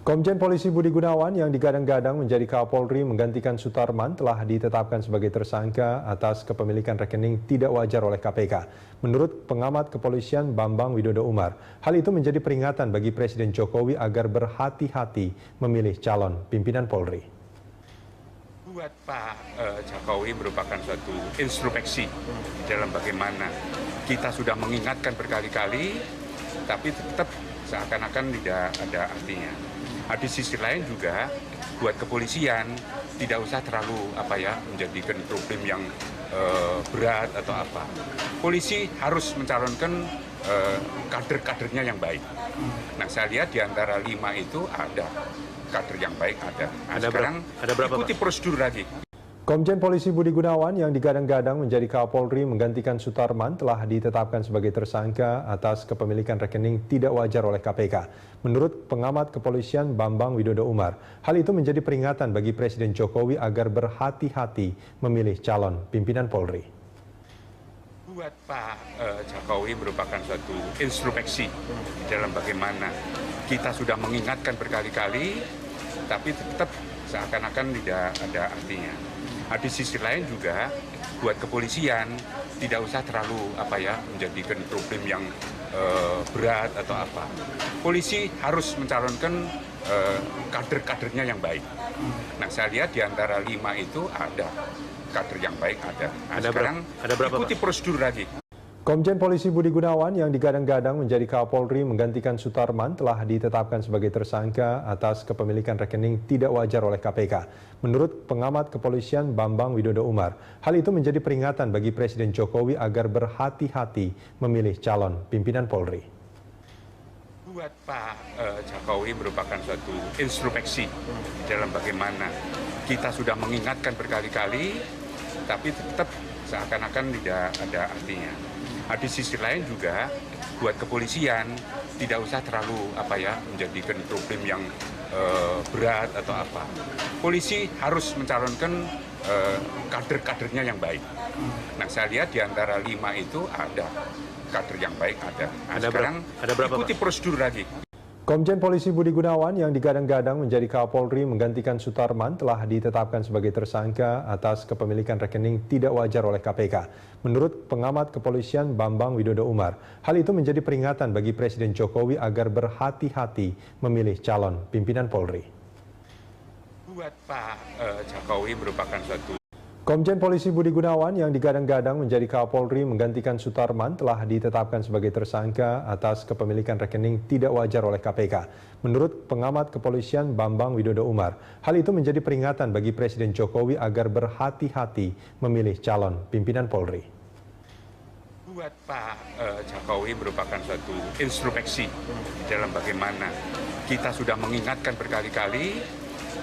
Komjen Polisi Budi Gunawan yang digadang-gadang menjadi Kapolri menggantikan Sutarman telah ditetapkan sebagai tersangka atas kepemilikan rekening tidak wajar oleh KPK. Menurut pengamat kepolisian Bambang Widodo Umar, hal itu menjadi peringatan bagi Presiden Jokowi agar berhati-hati memilih calon pimpinan Polri. Buat Pak Jokowi merupakan suatu introspeksi dalam bagaimana kita sudah mengingatkan berkali-kali, tapi tetap seakan-akan tidak ada artinya. Di sisi lain juga buat kepolisian tidak usah terlalu menjadikan problem yang berat atau apa. Polisi harus mencalonkan kader-kadernya yang baik. Nah, saya lihat di antara 5 itu ada kader yang baik, ada. Sekarang ada berapa, ikuti prosedur lagi. Komjen Polisi Budi Gunawan yang digadang-gadang menjadi Kapolri menggantikan Sutarman telah ditetapkan sebagai tersangka atas kepemilikan rekening tidak wajar oleh KPK. Menurut pengamat kepolisian Bambang Widodo Umar, hal itu menjadi peringatan bagi Presiden Jokowi agar berhati-hati memilih calon pimpinan Polri. Buat Pak Jokowi merupakan suatu introspeksi dalam bagaimana kita sudah mengingatkan berkali-kali, tapi tetap seakan-akan tidak ada artinya. Di sisi lain juga buat kepolisian tidak usah terlalu menjadikan problem yang berat atau apa. Polisi harus mencalonkan kader-kadernya yang baik. Nah, saya lihat di antara 5 itu ada kader yang baik, ada. Sekarang ada berapa, ikuti prosedur lagi. Komjen Polisi Budi Gunawan yang digadang-gadang menjadi Kapolri menggantikan Sutarman telah ditetapkan sebagai tersangka atas kepemilikan rekening tidak wajar oleh KPK. Menurut pengamat kepolisian Bambang Widodo Umar, hal itu menjadi peringatan bagi Presiden Jokowi agar berhati-hati memilih calon pimpinan Polri. Buat Pak Jokowi merupakan suatu introspeksi dalam bagaimana kita sudah mengingatkan berkali-kali, tapi tetap seakan-akan tidak ada artinya. Di sisi lain juga buat kepolisian tidak usah terlalu menjadikan problem yang berat atau apa. Polisi harus mencalonkan kader-kadernya yang baik. Nah, saya lihat di antara 5 itu ada kader yang baik, ada. Sekarang ada berapa, ikuti prosedur lagi. Komjen Polisi Budi Gunawan yang digadang-gadang menjadi Kapolri menggantikan Sutarman telah ditetapkan sebagai tersangka atas kepemilikan rekening tidak wajar oleh KPK. Menurut pengamat kepolisian Bambang Widodo Umar, hal itu menjadi peringatan bagi Presiden Jokowi agar berhati-hati memilih calon pimpinan Polri. Buat Pak Jokowi merupakan suatu Komjen Polisi Budi Gunawan yang digadang-gadang menjadi Kapolri menggantikan Sutarman telah ditetapkan sebagai tersangka atas kepemilikan rekening tidak wajar oleh KPK. Menurut pengamat kepolisian Bambang Widodo Umar, hal itu menjadi peringatan bagi Presiden Jokowi agar berhati-hati memilih calon pimpinan Polri. Buat Pak Jokowi merupakan suatu introspeksi dalam bagaimana kita sudah mengingatkan berkali-kali,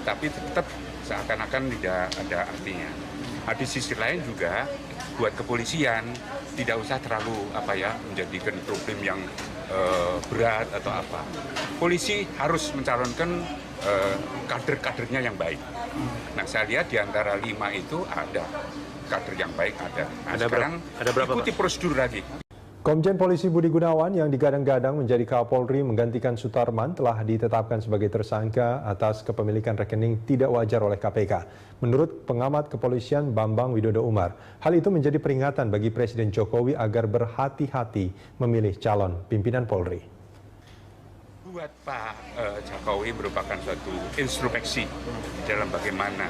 tapi tetap seakan-akan tidak ada artinya. Di sisi lain juga buat kepolisian tidak usah terlalu menjadikan problem yang berat atau apa. Polisi harus mencalonkan kader-kadernya yang baik. Nah, saya lihat di antara 5 itu ada kader yang baik, ada. Sekarang ada berapa, ikuti prosedur lagi. Komjen Polisi Budi Gunawan yang digadang-gadang menjadi Kapolri menggantikan Sutarman telah ditetapkan sebagai tersangka atas kepemilikan rekening tidak wajar oleh KPK. Menurut pengamat kepolisian Bambang Widodo Umar, hal itu menjadi peringatan bagi Presiden Jokowi agar berhati-hati memilih calon pimpinan Polri. Buat Pak Jokowi merupakan suatu introspeksi dalam bagaimana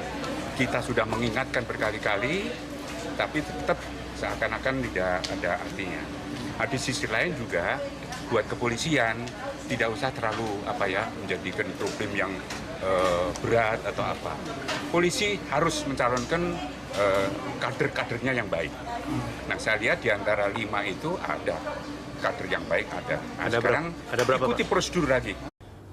kita sudah mengingatkan berkali-kali, tapi tetap seakan-akan tidak ada artinya. Di sisi lain juga buat kepolisian tidak usah terlalu menjadikan problem yang berat atau apa. Polisi harus mencalonkan kader-kadernya yang baik. Nah, saya lihat di antara 5 itu ada kader yang baik, ada. Sekarang ada berapa, ikuti prosedur lagi.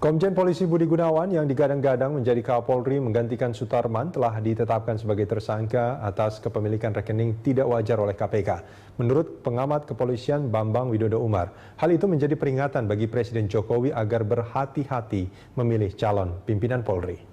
Komjen Polisi Budi Gunawan yang digadang-gadang menjadi Kapolri menggantikan Sutarman telah ditetapkan sebagai tersangka atas kepemilikan rekening tidak wajar oleh KPK. Menurut pengamat kepolisian Bambang Widodo Umar, hal itu menjadi peringatan bagi Presiden Jokowi agar berhati-hati memilih calon pimpinan Polri.